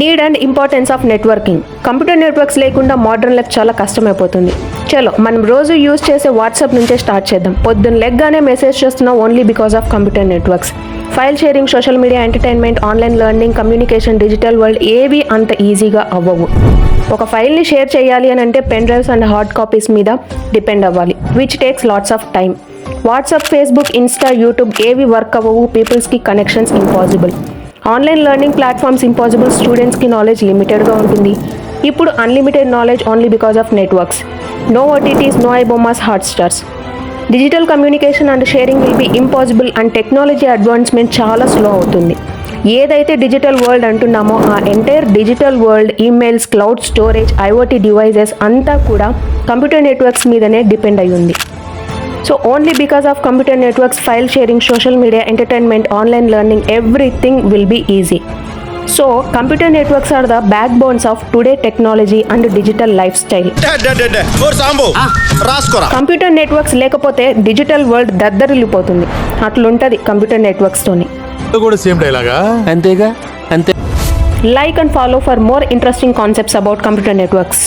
Need and importance of networking. Computer networks లేకుండా modern life చాలా కష్టమైపోతుంది. చలో మనం రోజు యూజ్ చేసే వాట్సాప్ నుంచే స్టార్ట్ చేద్దాం. పొద్దున్న లెగ్గానే మెసేజ్ చేస్తున్నాం only because of computer networks. File sharing, social media, entertainment, online learning, communication, digital world ఏవి అంత ఈజీగా అవ్వవు. ఒక ఫైల్ని షేర్ చేయాలి అని అంటే pen drives and hard copies మీద డిపెండ్ అవ్వాలి, which takes lots of time. WhatsApp, Facebook, Insta, YouTube ఏవి వర్క్ అవ్వవు. పీపుల్స్కి connections impossible. Online learning platforms impossible. స్టూడెంట్స్కి నాలెడ్జ్ లిమిటెడ్గా ఉంటుంది. ఇప్పుడు unlimited knowledge only because of networks. No OTTs, no iBommas, Hotstars. Digital communication and sharing will be impossible and technology advancement చాలా slow అవుతుంది. ఏదైతే డిజిటల్ వరల్డ్ అంటున్నామో ఆ entire digital world, emails, cloud storage, IoT devices అంతా కూడా computer networks మీదనే depend అయి ఉంది. So only because of computer networks, file sharing, social media, entertainment, online learning, everything will be easy. So computer networks are the backbones of today technology and digital lifestyle. Computer networks లేకపోతే digital world దద్దరిల్లిపోతుంది. అట్లుంటది computer networks తోని. అంతేగా అంతే. Like and follow for more interesting concepts about computer networks.